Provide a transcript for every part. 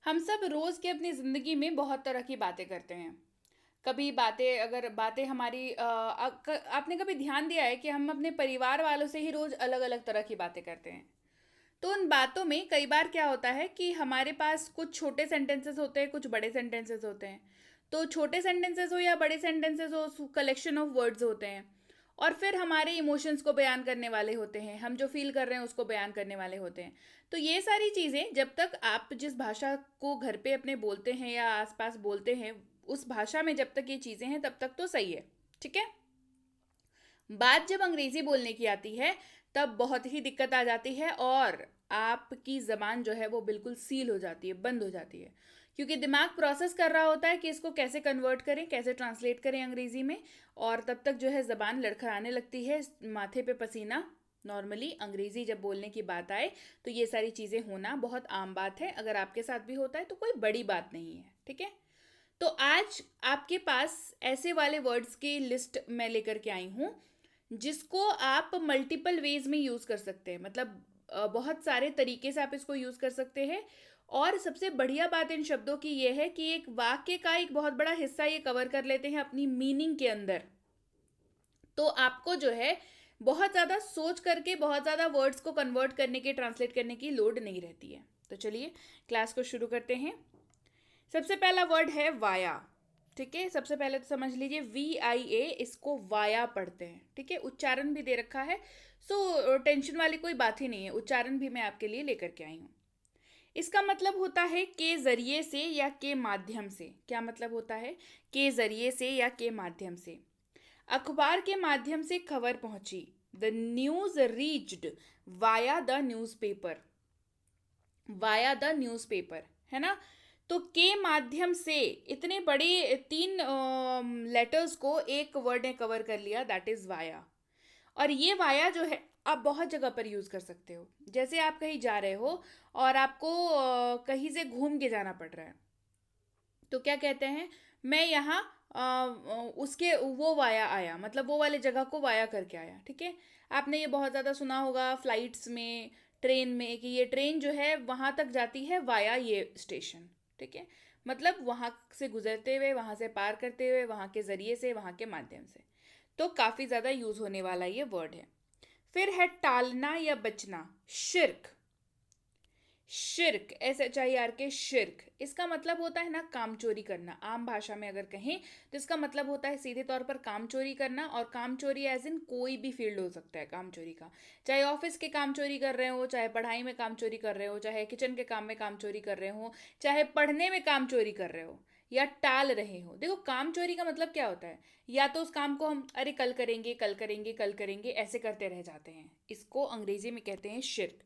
हम सब रोज़ की अपनी ज़िंदगी में बहुत तरह की बातें करते हैं। कभी बातें अगर बातें हमारी आपने कभी ध्यान दिया है कि हम अपने परिवार वालों से ही रोज़ अलग अलग तरह की बातें करते हैं। तो उन बातों में कई बार क्या होता है कि हमारे पास कुछ छोटे सेंटेंसेस होते हैं, कुछ बड़े सेंटेंसेस होते हैं। तो छोटे सेंटेंसेस हो या बड़े सेंटेंसेस हो, कलेक्शन ऑफ वर्ड्स होते हैं। और फिर हमारे इमोशंस को बयान करने वाले होते हैं, हम जो फील कर रहे हैं उसको बयान करने वाले होते हैं। तो ये सारी चीज़ें जब तक आप जिस भाषा को घर पे अपने बोलते हैं या आसपास बोलते हैं, उस भाषा में जब तक ये चीज़ें हैं तब तक तो सही है। ठीक है। बात जब अंग्रेजी बोलने की आती है तब बहुत ही दिक्कत आ जाती है और आपकी ज़बान जो है वो बिल्कुल सील हो जाती है, बंद हो जाती है। क्योंकि दिमाग प्रोसेस कर रहा होता है कि इसको कैसे कन्वर्ट करें, कैसे ट्रांसलेट करें अंग्रेजी में। और तब तक जो है ज़बान लड़खड़ाने लगती है, माथे पे पसीना। नॉर्मली अंग्रेजी जब बोलने की बात आए तो ये सारी चीज़ें होना बहुत आम बात है। अगर आपके साथ भी होता है तो कोई बड़ी बात नहीं है। ठीक है। तो आज आपके पास ऐसे वाले वर्ड्स की लिस्ट मैं लेकर के आई हूँ जिसको आप मल्टीपल वेज में यूज़ कर सकते हैं। मतलब बहुत सारे तरीके से आप इसको यूज़ कर सकते हैं। और सबसे बढ़िया बात इन शब्दों की यह है कि एक वाक्य का एक बहुत बड़ा हिस्सा ये कवर कर लेते हैं अपनी मीनिंग के अंदर। तो आपको जो है बहुत ज़्यादा सोच करके बहुत ज़्यादा वर्ड्स को कन्वर्ट करने के, ट्रांसलेट करने की लोड नहीं रहती है। तो चलिए क्लास को शुरू करते हैं। सबसे पहला वर्ड है वाया। ठीक है। सबसे पहले तो समझ लीजिए VIA, इसको वाया पढ़ते हैं। ठीक है। उच्चारण भी दे रखा है, सो टेंशन वाली कोई बात ही नहीं है। उच्चारण भी मैं आपके लिए लेकर के आई हूँ। इसका मतलब होता है के जरिए से या के माध्यम से। क्या मतलब होता है? के जरिए से या के माध्यम से। अखबार के माध्यम से खबर पहुंची। The news reached via the newspaper. Via the newspaper, है ना। तो के माध्यम से इतने बड़े तीन लेटर्स को एक वर्ड ने कवर कर लिया, दैट इज वाया। और ये वाया जो है आप बहुत जगह पर यूज़ कर सकते हो। जैसे आप कहीं जा रहे हो और आपको कहीं से घूम के जाना पड़ रहा है, तो क्या कहते हैं? मैं यहाँ उसके वो वाया आया, मतलब वो वाले जगह को वाया करके आया। ठीक है। आपने ये बहुत ज़्यादा सुना होगा फ्लाइट्स में, ट्रेन में, कि ये ट्रेन जो है वहाँ तक जाती है वाया ये स्टेशन। ठीक है। मतलब वहाँ से गुजरते हुए, वहाँ से पार करते हुए, वहाँ के ज़रिए से, वहाँ के माध्यम से। तो काफ़ी ज़्यादा यूज़ होने वाला ये वर्ड है। फिर है टालना या बचना, शिर्क। शिर्क, SHIR के शिर्क, इसका मतलब होता है ना काम चोरी करना। आम भाषा में अगर कहें तो इसका मतलब होता है सीधे तौर पर काम चोरी करना। और काम चोरी एज इन कोई भी फील्ड हो सकता है काम चोरी का। चाहे ऑफिस के काम चोरी कर रहे हो, चाहे पढ़ाई में काम चोरी कर रहे हो, चाहे किचन के काम में काम चोरी कर रहे हो, चाहे पढ़ने में काम चोरी कर रहे हो या टाल रहे हो। देखो काम चोरी का मतलब क्या होता है? या तो उस काम को हम अरे कल करेंगे, कल करेंगे, कल करेंगे ऐसे करते रह जाते हैं। इसको अंग्रेजी में कहते हैं शिर्क।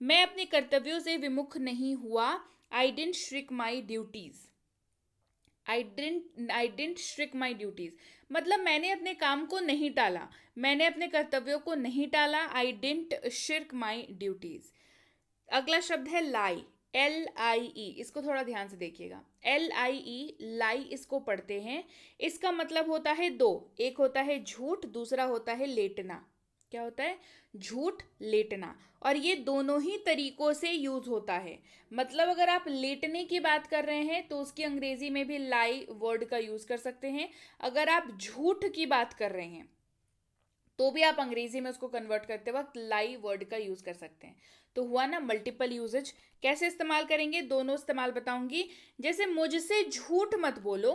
मैं अपने कर्तव्यों से विमुख नहीं हुआ। आई डेंट श्रिक माई ड्यूटीज। आई डेंट श्रिक माई ड्यूटीज मतलब मैंने अपने काम को नहीं टाला, मैंने अपने कर्तव्यों को नहीं टाला। आई डेंट शिर्क माई ड्यूटीज। अगला शब्द है लाई। LIE, इसको थोड़ा ध्यान से देखिएगा। LIE, लाई इसको पढ़ते हैं। इसका मतलब होता है दो। एक होता है झूठ, दूसरा होता है लेटना। क्या होता है? झूठ, लेटना। और ये दोनों ही तरीकों से यूज होता है। मतलब अगर आप लेटने की बात कर रहे हैं तो उसकी अंग्रेजी में भी लाई वर्ड का यूज कर सकते हैं। अगर आप झूठ की बात कर रहे हैं तो भी आप अंग्रेजी में उसको कन्वर्ट करते वक्त लाई वर्ड का यूज कर सकते हैं। तो हुआ ना मल्टीपल यूजेज। कैसे इस्तेमाल करेंगे? दोनों इस्तेमाल बताऊंगी। जैसे मुझसे झूठ मत बोलो,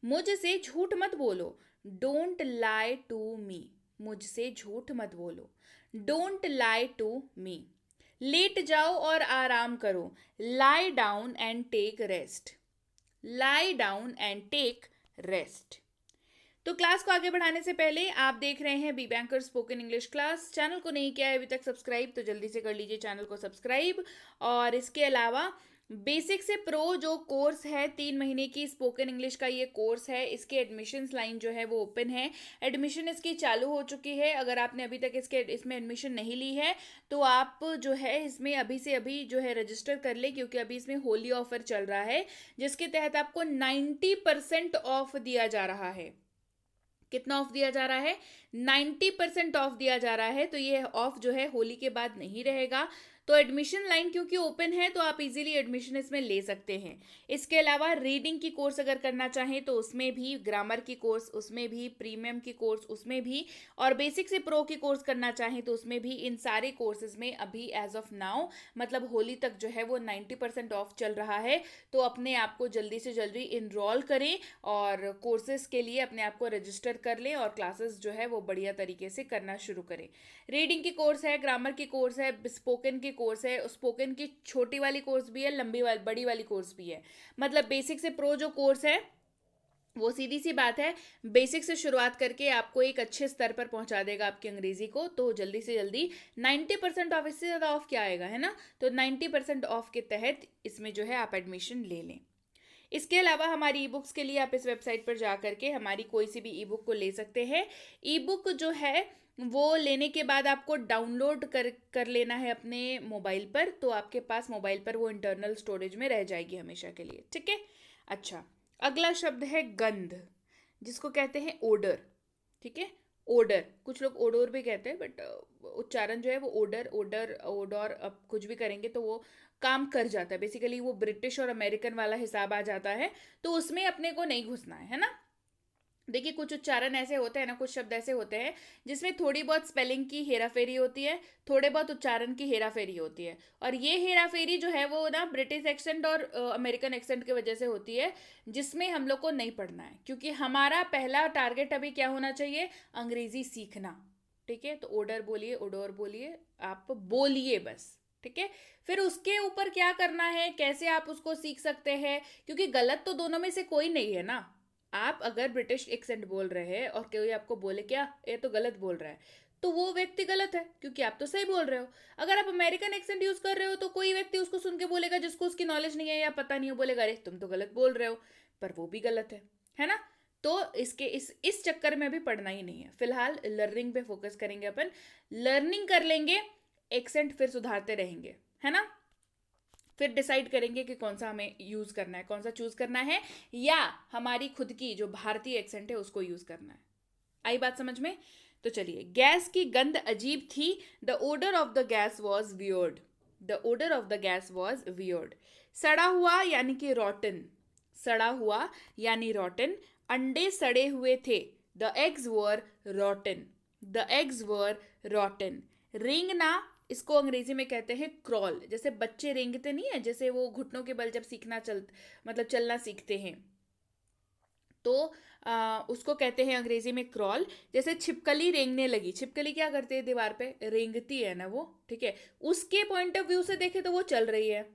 मुझसे झूठ मत बोलो। Don't lie to me. मुझसे झूठ मत बोलो। Don't lie to me. लेट जाओ और आराम करो। Lie down and take rest. Lie down and take rest. तो क्लास को आगे बढ़ाने से पहले आप देख रहे हैं B banker spoken English class. Channel को नहीं किया है अभी तक सब्सक्राइब तो जल्दी से कर लीजिए चैनल को सब्सक्राइब। और इसके अलावा बेसिक से प्रो जो कोर्स है 3 महीने की स्पोकन इंग्लिश का ये कोर्स है, इसके एडमिशन्स लाइन जो है वो ओपन है। एडमिशन इसकी चालू हो चुकी है। अगर आपने अभी तक इसमें एडमिशन नहीं ली है तो आप जो है इसमें अभी से अभी जो है रजिस्टर कर ले, क्योंकि अभी इसमें होली ऑफर चल रहा है जिसके तहत आपको 90% ऑफ दिया जा रहा है। कितना ऑफ दिया जा रहा है? 90% ऑफ दिया जा रहा है, तो ये ऑफ जो है होली के बाद नहीं रहेगा। तो एडमिशन लाइन क्योंकि ओपन है तो आप इजीली एडमिशन इसमें ले सकते हैं। इसके अलावा रीडिंग की कोर्स अगर करना चाहें तो उसमें भी, ग्रामर की कोर्स उसमें भी, प्रीमियम की कोर्स उसमें भी, और बेसिक से प्रो की कोर्स करना चाहें तो उसमें भी, इन सारे कोर्सेज में अभी एज ऑफ नाउ मतलब होली तक जो है वो 90% ऑफ चल रहा है। तो अपने आप को जल्दी से जल्दी इनरोल करें और कोर्सेज के लिए अपने आप को रजिस्टर कर लें और क्लासेस जो है वो बढ़िया तरीके से करना शुरू करें। रीडिंग की कोर्स है, ग्रामर की कोर्स है, स्पोकन की कोर्स है, स्पोकन की छोटी वाली कोर्स भी है, लंबी वाली बड़ी वाली कोर्स भी है। मतलब बेसिक से प्रो जो कोर्स है वो सीधी सी बात है, बेसिक से शुरुआत करके आपको एक अच्छे स्तर पर पहुंचा देगा आपकी अंग्रेजी को। तो जल्दी से जल्दी 90% ऑफ, इससे ज़्यादा ऑफ क्या आएगा, है ना। तो 90% ऑफ के तहत इसमें जो है आप एडमिशन ले लें। इसके अलावा हमारी ई बुक्स के लिए आप इस वेबसाइट पर जा करके हमारी कोई सी भी ई बुक को ले सकते हैं। ई बुक जो है वो लेने के बाद आपको डाउनलोड कर लेना है अपने मोबाइल पर, तो आपके पास मोबाइल पर वो इंटरनल स्टोरेज में रह जाएगी हमेशा के लिए, ठीक है। अच्छा, अगला शब्द है गंध, जिसको कहते हैं ओडर, ठीक है। ओडर, कुछ लोग ओडोर भी कहते हैं, बट उच्चारण जो है वो ओडर, ओडर, ओडोर, अब कुछ भी करेंगे तो वो काम कर जाता है। बेसिकली वो ब्रिटिश और अमेरिकन वाला हिसाब आ जाता है, तो उसमें अपने को नहीं घुसना है ना। देखिए, कुछ उच्चारण ऐसे होते हैं ना, कुछ शब्द ऐसे होते हैं जिसमें थोड़ी बहुत स्पेलिंग की हेराफेरी होती है, थोड़े बहुत उच्चारण की हेराफेरी होती है, और ये हेराफेरी जो है वो ना ब्रिटिश एक्सेंट और अमेरिकन एक्सेंट की वजह से होती है, जिसमें हम लोग को नहीं पढ़ना है, क्योंकि हमारा पहला टारगेट अभी क्या होना चाहिए, अंग्रेजी सीखना, ठीक है। तो ओडर बोलिए, ओडोर बोलिए, आप बोलिए बस, ठीक है। फिर उसके ऊपर क्या करना है, कैसे आप उसको सीख सकते हैं, क्योंकि गलत तो दोनों में से कोई नहीं है ना। आप अगर ब्रिटिश एक्सेंट बोल रहे हैं और कोई आपको बोले क्या ये तो गलत बोल रहा है, तो वो व्यक्ति गलत है, क्योंकि आप तो सही बोल रहे हो। अगर आप अमेरिकन एक्सेंट यूज कर रहे हो तो कोई व्यक्ति उसको सुन के बोलेगा, जिसको उसकी नॉलेज नहीं है या पता नहीं हो, बोलेगा अरे तुम तो गलत बोल रहे हो, पर वो भी गलत है ना। तो इसके इस चक्कर में अभी पढ़ना ही नहीं है, फिलहाल लर्निंग पे फोकस करेंगे अपन। लर्निंग कर लेंगे, एक्सेंट फिर सुधारते रहेंगे, है ना। फिर डिसाइड करेंगे कि कौन सा हमें यूज करना है, कौन सा चूज करना है, या हमारी खुद की जो भारतीय एक्सेंट है उसको यूज करना है। आई बात समझ में। तो चलिए, गैस की गंध अजीब थी, the odour of the gas was weird, the odour of the gas was weird. सड़ा हुआ यानी कि रॉटन, सड़ा हुआ यानी रॉटन, अंडे सड़े हुए थे, the eggs were rotten, the eggs were rotten. रेंगना, इसको अंग्रेजी में कहते हैं क्रॉल, जैसे बच्चे रेंगते नहीं है, जैसे वो घुटनों के बल जब मतलब चलना सीखते हैं, तो उसको कहते हैं अंग्रेजी में क्रॉल। जैसे छिपकली रेंगने लगी, छिपकली क्या करती है, दीवार पे रेंगती है ना वो, ठीक है। उसके पॉइंट ऑफ व्यू से देखे तो वो चल रही है,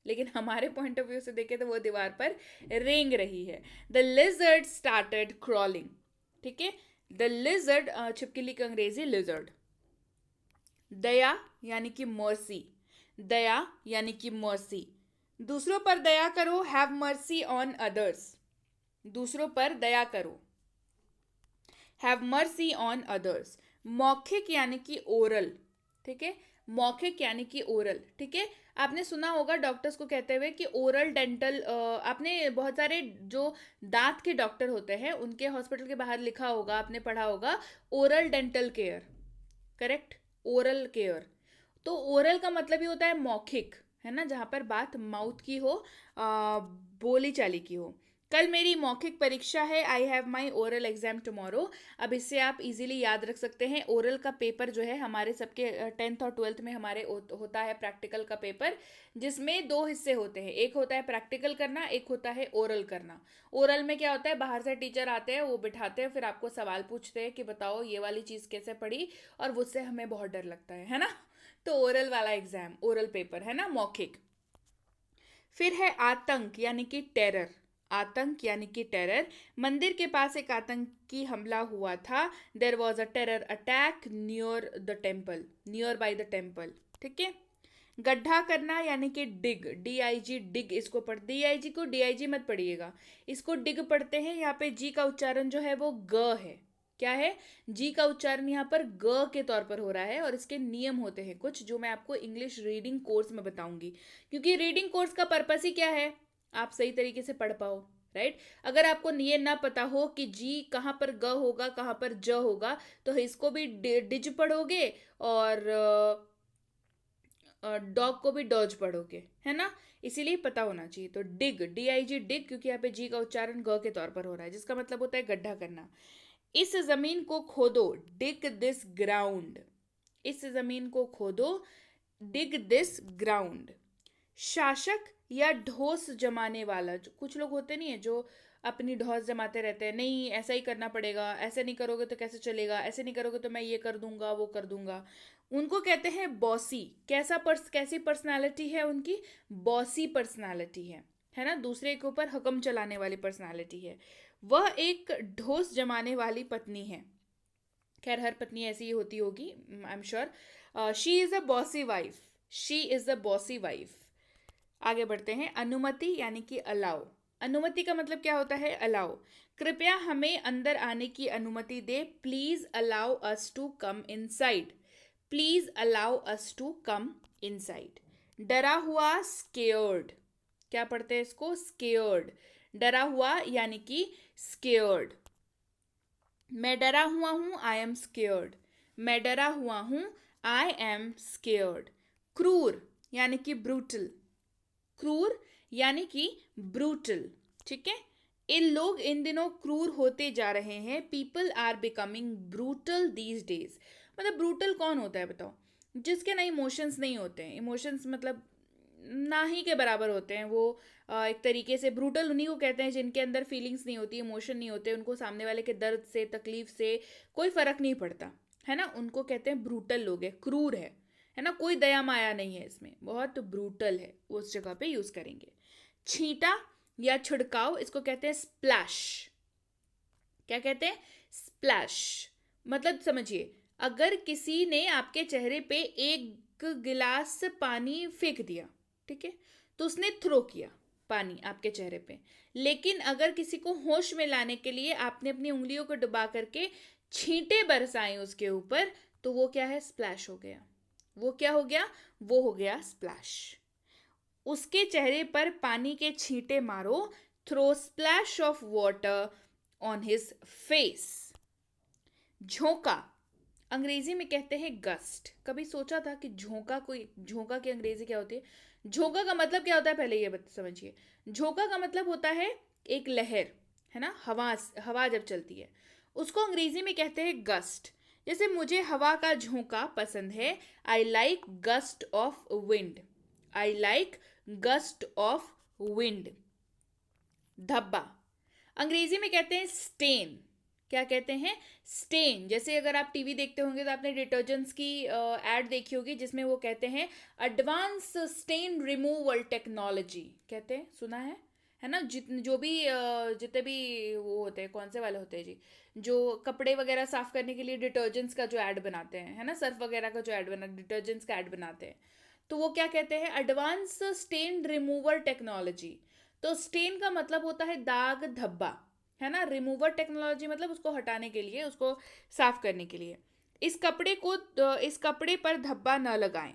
लेकिन हमारे पॉइंट ऑफ व्यू से देखे तो वो दीवार पर रेंग रही है। द लिजर्ड स्टार्टेड क्रॉलिंग, ठीक है। द लिजर्ड, छिपकली का अंग्रेजी लिजर्ड। दया यानी कि मर्सी, दया यानी कि मर्सी, दूसरों पर दया करो, हैव मर्सी ऑन अदर्स, दूसरों पर दया करो, हैव मर्सी ऑन अदर्स। मौखिक यानी कि ओरल, ठीक है, मौखिक यानी कि ओरल, ठीक है। आपने सुना होगा डॉक्टर्स को कहते हुए कि ओरल डेंटल, आपने बहुत सारे जो दांत के डॉक्टर होते हैं उनके हॉस्पिटल के बाहर लिखा होगा, आपने पढ़ा होगा oral dental care, correct, oral care. तो ओरल का मतलब ही होता है मौखिक, है ना, जहाँ पर बात माउथ की हो, बोली चाली की हो। कल मेरी मौखिक परीक्षा है, I have my oral exam tomorrow. अब इससे आप इजीली याद रख सकते हैं, ओरल का पेपर जो है हमारे सबके 10th और 12th में हमारे होता है प्रैक्टिकल का पेपर, जिसमें 2 हिस्से होते हैं, एक होता है प्रैक्टिकल करना, एक होता है ओरल करना। ओरल में क्या होता है, बाहर से टीचर आते हैं, वो बिठाते हैं, फिर आपको सवाल पूछते हैं कि बताओ ये वाली चीज़ कैसे पढ़ी, और मुझसे हमें बहुत डर लगता है ना। तो ओरल वाला एग्जाम, ओरल पेपर है ना, मौखिक। फिर है आतंक यानी कि टेरर, आतंक यानी कि टेरर। मंदिर के पास एक आतंकी हमला हुआ था, there was a terror attack near the temple, near by the temple, ठीक है। गड्ढा करना यानी कि डिग, DIG, डिग, इसको DIG को DIG मत पढ़िएगा, इसको डिग पढ़ते हैं। यहाँ पे जी का उच्चारण जो है वो ग है, क्या है, जी का उच्चारण यहाँ पर ग के तौर पर हो रहा है, और इसके नियम होते हैं कुछ, जो मैं आपको इंग्लिश रीडिंग कोर्स में बताऊंगी, क्योंकि रीडिंग कोर्स का पर्पस ही क्या है, आप सही तरीके से पढ़ पाओ, राइट। अगर आपको ये ना पता हो कि जी कहाँ पर ग होगा कहाँ पर ज होगा, तो इसको भी डिज पढ़ोगे और डॉग को भी डॉज पढ़ोगे, है ना। इसीलिए पता होना चाहिए। तो डिग, DIG डिग, क्योंकि यहाँ पे जी का उच्चारण ग के तौर पर हो रहा है, जिसका मतलब होता है गड्ढा करना। इस जमीन को खोदो, डिग दिस ग्राउंड। इस जमीन को खोदो, डिग दिस ग्राउंड। शासक या ढोस जमाने वाला, जो कुछ लोग होते नहीं है जो अपनी ढोस जमाते रहते हैं, नहीं ऐसा ही करना पड़ेगा, ऐसे नहीं करोगे तो कैसे चलेगा, ऐसे नहीं करोगे तो मैं ये कर दूंगा वो कर दूंगा, उनको कहते हैं बॉसी। कैसी पर्सनालिटी है उनकी? बॉसी पर्सनालिटी है ना, दूसरे के ऊपर हुक्म चलाने वाली पर्सनालिटी है। वह एक ढोस जमाने वाली पत्नी है। खैर हर पत्नी ऐसी ही होती होगी, I am sure. She is a bossy wife. She is a bossy wife. आगे बढ़ते हैं। अनुमति यानी कि अलाउ। अनुमति का मतलब क्या होता है? अलाउ। कृपया हमें अंदर आने की अनुमति दे। Please allow us to come inside. Please allow us to come inside. डरा हुआ, स्केयर्ड। क्या पढ़ते हैं इसको? स्केयर्ड। डरा हुआ यानी कि स्केयर्ड। मैं डरा हुआ हूं, आई एम स्केयर्ड। मैं डरा हुआ हूं, आई एम स्केयर्ड। क्रूर यानी कि ब्रूटल। क्रूर यानी कि ब्रूटल, ठीक है। इन लोग इन दिनों क्रूर होते जा रहे हैं। People are becoming brutal these days. मतलब ब्रूटल कौन होता है बताओ? जिसके ना इमोशंस नहीं होते हैं। इमोशंस मतलब ना ही के बराबर होते हैं वो। एक तरीके से ब्रूटल उन्हीं को कहते हैं जिनके अंदर फीलिंग्स नहीं होती, इमोशन नहीं होते, उनको सामने वाले के दर्द से, तकलीफ से कोई फर्क नहीं पड़ता, है ना। उनको कहते हैं ब्रूटल लोग है, क्रूर है ना। कोई दया माया नहीं है इसमें, बहुत ब्रूटल है, उस जगह पे यूज करेंगे। छींटा या छिड़काव, इसको कहते हैं स्प्लैश। क्या कहते हैं? स्प्लैश। मतलब समझिए, अगर किसी ने आपके चेहरे पे एक गिलास पानी फेंक दिया, ठीक है, तो उसने थ्रो किया पानी आपके चेहरे पे। लेकिन अगर किसी को होश में लाने के लिए आपने अपनी उंगलियों को डुबा करके छींटे बरसाए उसके ऊपर, तो वो क्या है? स्प्लैश हो गया। वो क्या हो गया? वो हो गया स्प्लैश। उसके चेहरे पर पानी के छींटे मारो। Throw splash of water on his face. झोंका, अंग्रेजी में कहते हैं गस्ट। कभी सोचा था कि झोंका की अंग्रेजी क्या होती है? झोंका का मतलब क्या होता है, पहले ये समझिए। झोंका का मतलब होता है एक लहर, है ना, हवा जब चलती है, उसको अंग्रेजी में कहते हैं गस्ट। जैसे मुझे हवा का झोंका पसंद है। I like gust of wind. I like gust of wind. धब्बा, अंग्रेजी में कहते हैं स्टेन। क्या कहते हैं? स्टेन। जैसे अगर आप टीवी देखते होंगे तो आपने डिटर्जेंट्स की एड देखी होगी, जिसमें वो कहते हैं एडवांस स्टेन रिमूवल टेक्नोलॉजी। कहते हैं, सुना है ना। जितने भी वो होते हैं, कौन से वाले होते हैं जी, जो कपड़े वगैरह साफ करने के लिए डिटर्जेंट्स का जो ऐड बनाते हैं, है ना, सर्फ वगैरह का जो ऐड बना, डिटर्जेंट्स का ऐड बनाते हैं, तो वो क्या कहते हैं? Advance stain removal technology. तो स्टेन का मतलब होता है दाग, धब्बा, है ना। रिमूवर टेक्नोलॉजी मतलब उसको हटाने के लिए, उसको साफ करने के लिए। इस कपड़े पर धब्बा न लगाएं।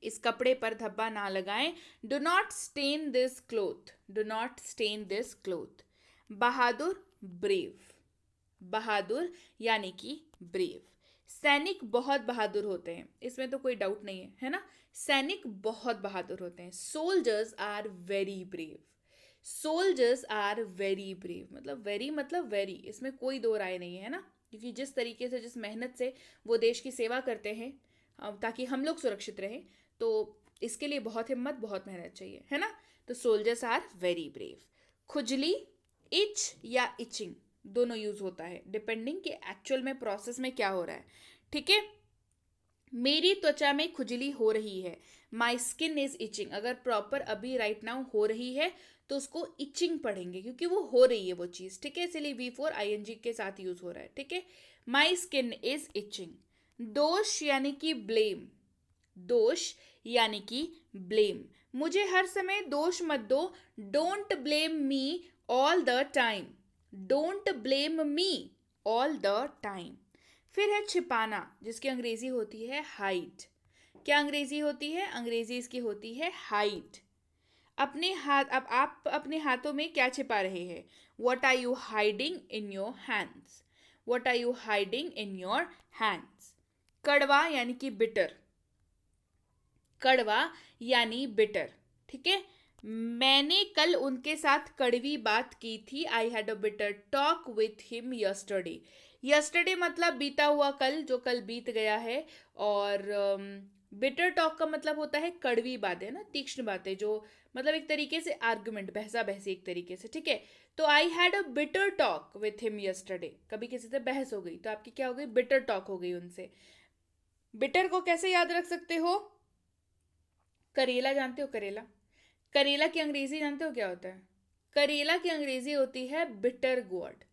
इस कपड़े पर धब्बा ना लगाएं। Do not stain this cloth. Do not stain this cloth. बहादुर, ब्रेव। बहादुर यानी कि ब्रेव। सैनिक बहुत बहादुर होते हैं, इसमें तो कोई डाउट नहीं है ना। सैनिक बहुत बहादुर होते हैं। Soldiers are very brave. Soldiers are very brave, मतलब वेरी, इसमें कोई दो राय नहीं है ना। क्योंकि जिस तरीके से, जिस मेहनत से वो देश की सेवा करते हैं ताकि हम लोग सुरक्षित रहें, तो इसके लिए बहुत हिम्मत, बहुत मेहनत चाहिए, है ना। तो सोल्जर्स आर वेरी ब्रेव। खुजली, इच या इचिंग, दोनों यूज होता है डिपेंडिंग कि एक्चुअल में प्रोसेस में क्या हो रहा है, ठीक है। मेरी त्वचा में खुजली हो रही है। My skin is itching. अगर प्रॉपर अभी राइट नाउ हो रही है तो उसको इचिंग पढ़ेंगे, क्योंकि वो हो रही है वो चीज़, ठीक है। इसलिए V4 ING के साथ यूज हो रहा है, ठीक है। My skin is itching. दोष यानी कि ब्लेम। दोष यानी कि ब्लेम। मुझे हर समय दोष मत दो। Don't blame me all the time. Don't blame me all the time. फिर है छिपाना, जिसकी अंग्रेजी होती है हाइड। क्या अंग्रेजी होती है? अंग्रेजी इसकी होती है हाइड। अपने हाथ, अब आप अपने हाथों में क्या छिपा रहे हैं? What are you hiding in your hands? What are you hiding in your hands? कड़वा यानी कि बिटर, कड़वा यानी बिटर, ठीक है। मैंने कल उनके साथ कड़वी बात की थी। I had a bitter talk with him yesterday. Yesterday मतलब बीता हुआ कल, जो कल बीत गया है। और बिटर टॉक का मतलब होता है कड़वी बातें ना, तीक्ष्ण बातें, जो मतलब एक तरीके से आर्गुमेंट, बहसा बहसी एक तरीके से, ठीक है। तो I had a bitter talk with him yesterday, कभी किसी से बहस हो गई तो आपकी क्या हो गई? बिटर टॉक हो गई उनसे। बिटर को कैसे याद रख सकते हो? करेला जानते हो? करेला, करेला की अंग्रेजी जानते हो क्या होता है? करेला की अंग्रेजी होती है बिटर गोर्ड,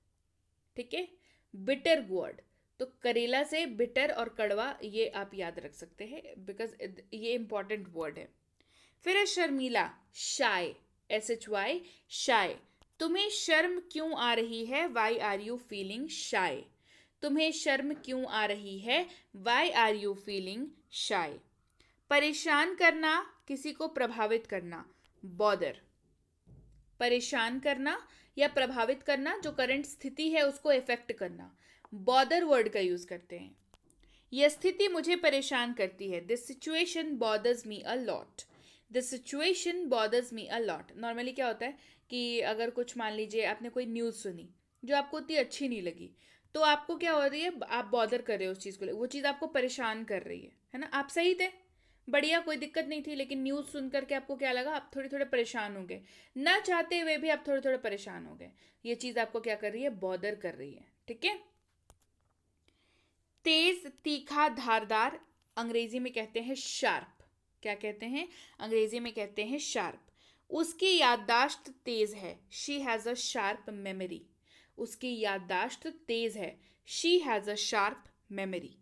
ठीक है, बिटर गोर्ड। तो करेला से बिटर और कड़वा ये आप याद रख सकते हैं, बिकॉज ये इंपॉर्टेंट वर्ड है। फिर है शर्मीला, शाय, SHY, शाय। तुम्हें शर्म क्यों आ रही है? वाई आर यू फीलिंग शाय? तुम्हें शर्म क्यों आ रही है? वाई आर यू फीलिंग शाय? परेशान करना, किसी को प्रभावित करना, बॉदर। परेशान करना या प्रभावित करना, जो करंट स्थिति है उसको इफेक्ट करना, बॉदर वर्ड का यूज करते हैं। यह स्थिति मुझे परेशान करती है। This situation bothers me a lot. This situation bothers me a lot. Normally क्या होता है कि अगर कुछ, मान लीजिए आपने कोई न्यूज़ सुनी जो आपको उतनी अच्छी नहीं लगी, तो आपको क्या हो रही है? आप बॉदर कर रहे हो उस चीज़ को, वो चीज़ आपको परेशान कर रही है ना। आप सही थे, बढ़िया, कोई दिक्कत नहीं थी, लेकिन न्यूज़ सुन करके आपको क्या लगा? आप थोड़े थोड़े परेशान हो गए, ना चाहते हुए भी आप थोड़े थोड़े परेशान हो गए। ये चीज़ आपको क्या कर रही है? बॉदर कर रही है, ठीक है। तेज, तीखा, धारदार, अंग्रेजी में कहते हैं शार्प। क्या कहते हैं? अंग्रेजी में कहते हैं शार्प। उसकी याददाश्त तेज है। She has a sharp memory. उसकी याददाश्त तेज है। She has a sharp memory.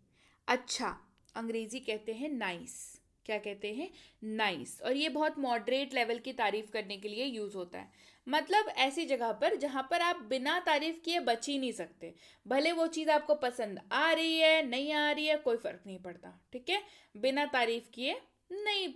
अच्छा, अंग्रेजी कहते हैं नाइस। क्या कहते हैं? नाइस। और ये बहुत मॉडरेट लेवल की तारीफ करने के लिए यूज होता है। मतलब ऐसी जगह पर जहां पर आप बिना तारीफ किए बच ही नहीं सकते। भले वो चीज़ आपको पसंद आ रही है, नहीं आ रही है, कोई फर्क नहीं पड़ता, ठीक है। बिना तारीफ किए नहीं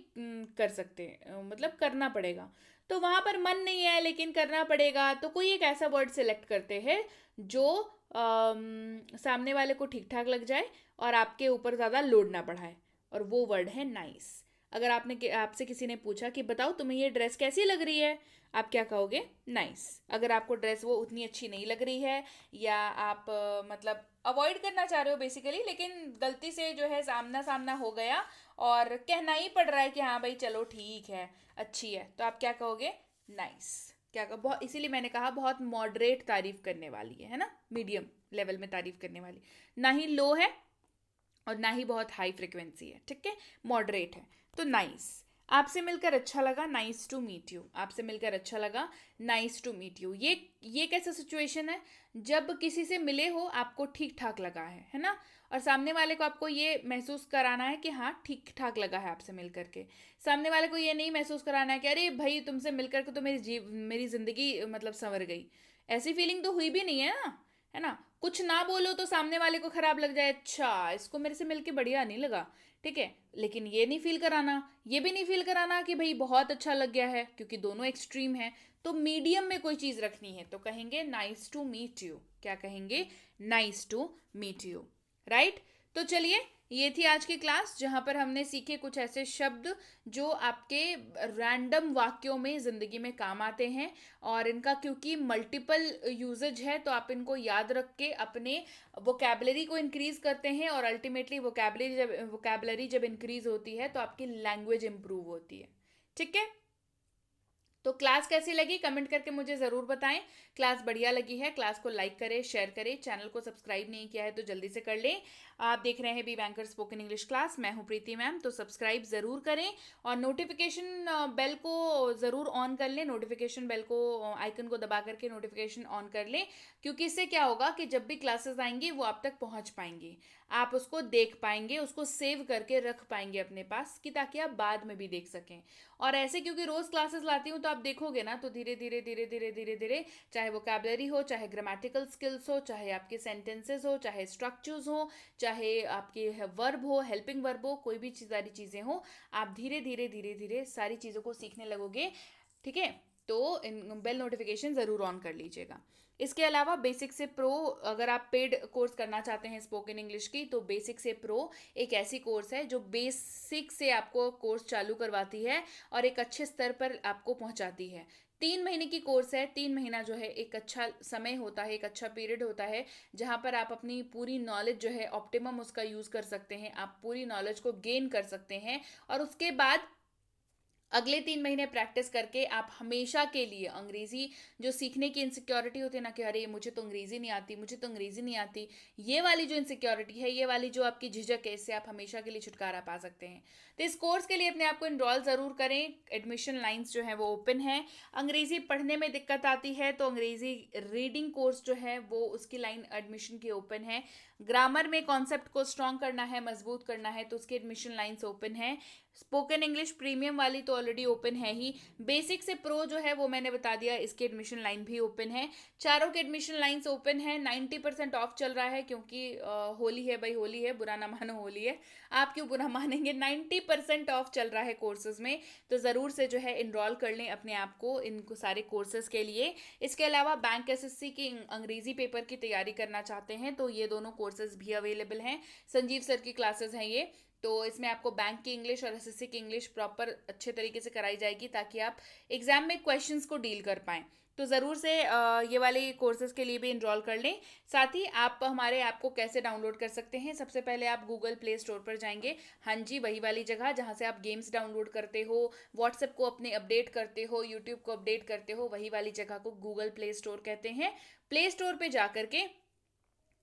कर सकते, मतलब करना पड़ेगा। तो वहां पर मन नहीं है लेकिन करना पड़ेगा, तो कोई एक ऐसा वर्ड सिलेक्ट करते हैं जो सामने वाले को ठीक ठाक लग जाए और आपके ऊपर ज़्यादा लोड ना बढ़ाए, और वो वर्ड है नाइस। अगर आपसे किसी ने पूछा कि बताओ तुम्हें ये ड्रेस कैसी लग रही है, आप क्या कहोगे? नाइस। अगर आपको ड्रेस वो उतनी अच्छी नहीं लग रही है, या आप मतलब अवॉइड करना चाह रहे हो बेसिकली, लेकिन गलती से जो है सामना सामना हो गया और कहना ही पड़ रहा है कि हाँ भाई चलो ठीक है, अच्छी है, तो आप क्या कहोगे? नाइस। क्या कहो? बहुत, इसीलिए मैंने कहा बहुत मॉडरेट तारीफ करने वाली है ना, मीडियम लेवल में तारीफ करने वाली, ना ही लो है और ना ही बहुत हाई फ्रिक्वेंसी है, ठीक है, मॉडरेट है। तो नाइस। आपसे मिलकर अच्छा लगा, नाइस टू मीट यू। आपसे मिलकर अच्छा लगा, नाइस टू मीट यू। ये कैसा सिचुएशन है? जब किसी से मिले हो, आपको ठीक ठाक लगा है ना, और सामने वाले को आपको ये महसूस कराना है कि हाँ ठीक ठाक लगा है आपसे मिल करके। सामने वाले को ये नहीं महसूस कराना है कि अरे भाई तुमसे मिल करके तो मेरी जिंदगी मतलब संवर गई। ऐसी फीलिंग तो हुई भी नहीं है ना, है ना। कुछ ना बोलो तो सामने वाले को खराब लग जाए, अच्छा इसको मेरे से मिलके बढ़िया नहीं लगा, ठीक है। लेकिन ये नहीं फील कराना, ये भी नहीं फील कराना कि भाई बहुत अच्छा लग गया है, क्योंकि दोनों एक्सट्रीम है। तो मीडियम में कोई चीज रखनी है तो कहेंगे नाइस टू मीट यू। क्या कहेंगे? Nice to meet you, right. तो चलिए, ये थी आज की क्लास जहाँ पर हमने सीखे कुछ ऐसे शब्द जो आपके रैंडम वाक्यों में ज़िंदगी में काम आते हैं, और इनका क्योंकि मल्टीपल यूजेज है तो आप इनको याद रख के अपने वोकेबलरी को इंक्रीज करते हैं, और अल्टीमेटली वोकेबलरी जब इंक्रीज होती है तो आपकी लैंग्वेज इंप्रूव होती है, ठीक है। तो क्लास कैसी लगी कमेंट करके मुझे ज़रूर बताएं। क्लास बढ़िया लगी है, क्लास को लाइक करें, शेयर करें, चैनल को सब्सक्राइब नहीं किया है तो जल्दी से कर लें। आप देख रहे हैं B banker spoken English class, मैं हूं प्रीति मैम, तो सब्सक्राइब ज़रूर करें और नोटिफिकेशन बेल को ज़रूर ऑन कर लें। नोटिफिकेशन बेल को आइकन को दबा करके नोटिफिकेशन ऑन कर लें, क्योंकि इससे क्या होगा कि जब भी क्लासेस आएंगी वो आप तक पहुँच पाएंगी, आप उसको देख पाएंगे, उसको सेव करके रख पाएंगे अपने पास, कि ताकि आप बाद में भी देख सकें। और ऐसे क्योंकि रोज क्लासेस लाती हूँ तो आप देखोगे ना, तो धीरे धीरे धीरे धीरे धीरे धीरे, चाहे वोकैबुलरी हो, चाहे ग्रामेटिकल स्किल्स हो, चाहे आपके सेंटेंसेस हो, चाहे स्ट्रक्चर्स हो, चाहे आपके वर्ब हो, हेल्पिंग वर्ब हो, कोई भी सारी चीज़ें हो, आप धीरे धीरे धीरे धीरे सारी चीज़ों को सीखने लगोगे। ठीक है, तो बेल नोटिफिकेशन ज़रूर ऑन कर लीजिएगा। इसके अलावा बेसिक से प्रो, अगर आप पेड कोर्स करना चाहते हैं स्पोकन इंग्लिश की, तो बेसिक से प्रो एक ऐसी कोर्स है जो बेसिक से आपको कोर्स चालू करवाती है और एक अच्छे स्तर पर आपको पहुंचाती है। 3 महीने की कोर्स है। 3 महीना जो है एक अच्छा समय होता है, एक अच्छा पीरियड होता है, जहाँ पर आप अपनी पूरी नॉलेज जो है ऑप्टिमम उसका यूज़ कर सकते हैं, आप पूरी नॉलेज को गेन कर सकते हैं। और उसके बाद अगले 3 महीने प्रैक्टिस करके आप हमेशा के लिए अंग्रेजी, जो सीखने की इनसिक्योरिटी होती है ना कि अरे मुझे तो अंग्रेजी नहीं आती, मुझे तो अंग्रेजी नहीं आती, ये वाली जो इनसिक्योरिटी है, ये वाली जो आपकी झिझक है, इससे आप हमेशा के लिए छुटकारा पा सकते हैं। तो इस कोर्स के लिए अपने आप को इनरोल ज़रूर करें। एडमिशन लाइन्स जो है वो ओपन है। अंग्रेजी पढ़ने में दिक्कत आती है तो अंग्रेजी रीडिंग कोर्स जो है वो उसकी लाइन एडमिशन की ओपन है। ग्रामर में कॉन्सेप्ट को स्ट्रॉन्ग करना है, मजबूत करना है, तो उसकी एडमिशन लाइन्स ओपन है। स्पोकन इंग्लिश प्रीमियम वाली तो ऑलरेडी ओपन है ही। बेसिक से प्रो जो है वो मैंने बता दिया, इसकी एडमिशन लाइन भी ओपन है। चारों के एडमिशन लाइन्स ओपन है। 90% ऑफ चल रहा है क्योंकि होली है भाई, होली है, बुरा ना मानो, होली है, आप क्यों बुरा मानेंगे। 90% ऑफ चल रहा है कोर्सेज में, तो ज़रूर से जो है इनरोल कर लें अपने आप को इनको सारे कोर्सेज के लिए। इसके अलावा बैंक एसएससी की अंग्रेजी पेपर की तैयारी करना चाहते हैं तो ये दोनों कोर्सेज भी अवेलेबल हैं। संजीव सर की क्लासेस हैं ये, तो इसमें आपको बैंक की इंग्लिश और एसएससी की इंग्लिश प्रॉपर अच्छे तरीके से कराई जाएगी ताकि आप एग्जाम में क्वेश्चंस को डील कर पाएँ। तो ज़रूर से ये वाले कोर्सेज के लिए भी इनरोल कर लें। साथ ही आप हमारे ऐप को कैसे डाउनलोड कर सकते हैं, सबसे पहले आप गूगल प्ले स्टोर पर जाएंगे। हाँ जी, वही वाली जगह जहाँ से आप गेम्स डाउनलोड करते हो, व्हाट्सएप को अपने अपडेट करते हो, यूट्यूब को अपडेट करते हो, वही वाली जगह को गूगल प्ले स्टोर कहते हैं। प्ले स्टोर पर जा करके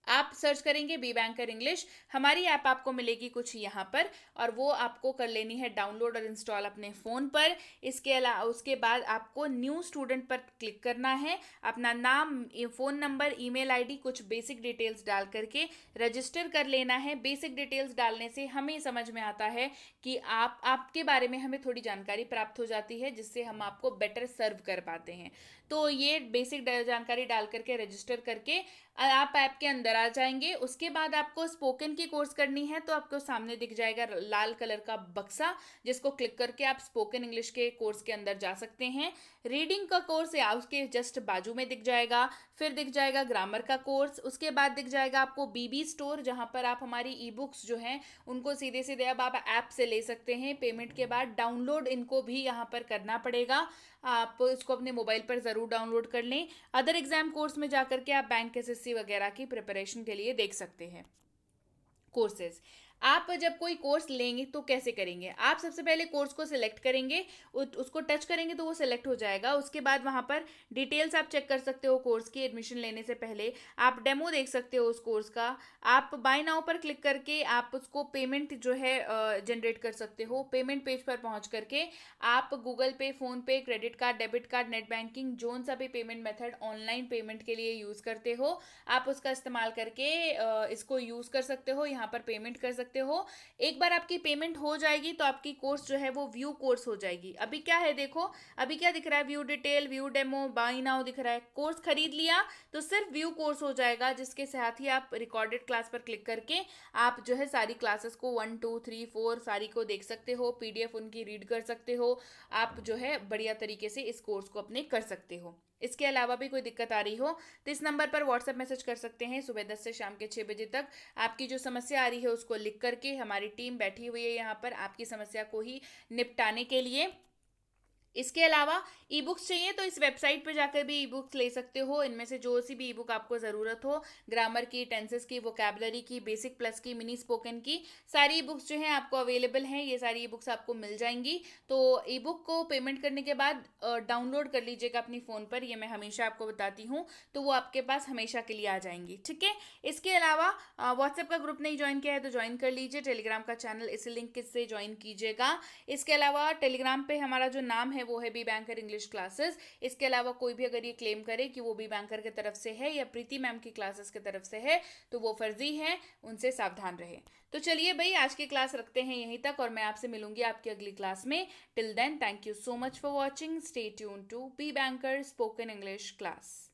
आप सर्च करेंगे बी बैंकर इंग्लिश, हमारी ऐप आपको मिलेगी कुछ यहाँ पर, और वो आपको कर लेनी है डाउनलोड और इंस्टॉल अपने फ़ोन पर। इसके अलावा उसके बाद आपको न्यू स्टूडेंट पर क्लिक करना है, अपना नाम, फ़ोन नंबर, ईमेल आईडी, कुछ बेसिक डिटेल्स डाल करके रजिस्टर कर लेना है। बेसिक डिटेल्स डालने से हमें समझ में आता है कि आपके बारे में हमें थोड़ी जानकारी प्राप्त हो जाती है, जिससे हम आपको बेटर सर्व कर पाते हैं। तो ये बेसिक जानकारी डाल करके रजिस्टर करके आप ऐप के अंदर आ जाएंगे। उसके बाद आपको स्पोकन की कोर्स करनी है तो आपको सामने दिख जाएगा लाल कलर का बक्सा, जिसको क्लिक करके आप स्पोकन इंग्लिश के कोर्स के अंदर जा सकते हैं। रीडिंग का कोर्स या उसके जस्ट बाजू में दिख जाएगा। फिर दिख जाएगा ग्रामर का कोर्स। उसके बाद दिख जाएगा आपको बीबी स्टोर, जहां पर आप हमारी ई बुक्स जो हैं उनको सीधे सीधे अब आप ऐप से ले सकते हैं। पेमेंट के बाद डाउनलोड इनको भी यहाँ पर करना पड़ेगा, आप इसको अपने मोबाइल पर ज़रूर डाउनलोड कर लें। अदर एग्जाम कोर्स में जाकर के आप बैंक एसएससी वगैरह की प्रिपरेशन के लिए देख सकते हैं कोर्सेज। आप जब कोई कोर्स लेंगे तो कैसे करेंगे, आप सबसे पहले कोर्स को सिलेक्ट करेंगे, उसको टच करेंगे तो वो सिलेक्ट हो जाएगा। उसके बाद वहाँ पर डिटेल्स आप चेक कर सकते हो कोर्स की। एडमिशन लेने से पहले आप डेमो देख सकते हो उस कोर्स का। आप बाय नाउ पर क्लिक करके आप उसको पेमेंट जो है जनरेट कर सकते हो। पेमेंट पेज पर पहुँच करके आप गूगल पे, फ़ोन पे, credit card, debit card, net banking, zone सा भी पेमेंट मेथड ऑनलाइन पेमेंट के लिए यूज़ करते हो, आप उसका इस्तेमाल करके इसको यूज़ कर सकते हो, यहाँ पर पेमेंट कर सकते हो। एक बार आपकी पेमेंट हो जाएगी तो आपकी कोर्स जो है वो व्यू कोर्स हो जाएगी। अभी क्या है देखो, अभी क्या दिख रहा है, view detail, view demo, buy now दिख रहा है। कोर्स खरीद लिया तो सिर्फ व्यू कोर्स हो जाएगा, जिसके साथ ही आप रिकॉर्डेड क्लास पर क्लिक करके आप जो है सारी क्लासेस को 1 2 3 4 सारी को देख सकते हो, पीडीएफ उनकी रीड कर सकते हो। आप जो है बढ़िया तरीके से इस कोर्स को अपने कर सकते हो। इसके अलावा भी कोई दिक्कत आ रही हो तो इस नंबर पर व्हाट्सएप मैसेज कर सकते हैं। सुबह 10 से शाम के 6 बजे तक आपकी जो समस्या आ रही है उसको लिख करके हमारी टीम बैठी हुई है यहाँ पर आपकी समस्या को ही निपटाने के लिए। इसके अलावा ई बुक्स चाहिए तो इस वेबसाइट पर जाकर भी ई बुक्स ले सकते हो। इनमें से जो सी भी ई बुक आपको ज़रूरत हो, ग्रामर की, टेंसेस की, वोकैबलरी की, बेसिक प्लस की, मिनी स्पोकन की, सारी ई बुक्स जो हैं आपको अवेलेबल हैं। ये सारी ई बुक्स आपको मिल जाएंगी। तो ई बुक को पेमेंट करने के बाद डाउनलोड कर लीजिएगा अपनी फ़ोन पर, ये मैं हमेशा आपको बताती हूँ, तो वो आपके पास हमेशा के लिए आ जाएंगी। ठीक है। इसके अलावा व्हाट्सएप का ग्रुप नहीं ज्वाइन किया है तो ज्वाइन कर लीजिए। टेलीग्राम का चैनल इसी लिंक से ज्वाइन कीजिएगा। इसके अलावा टेलीग्राम पे हमारा जो नाम है वो है बी बैंकर इंग्लिश क्लासेस। इसके अलावा कोई भी अगर ये क्लेम करे कि वो बी बैंकर की तरफ से है या प्रीति मैम की क्लासेस की तरफ से है तो वो फर्जी है, उनसे सावधान रहे। तो चलिए भाई, आज की क्लास रखते हैं यहीं तक और मैं आपसे मिलूंगी आपकी अगली क्लास में। Till then, thank you so much for watching. Stay tune to B banker spoken English class.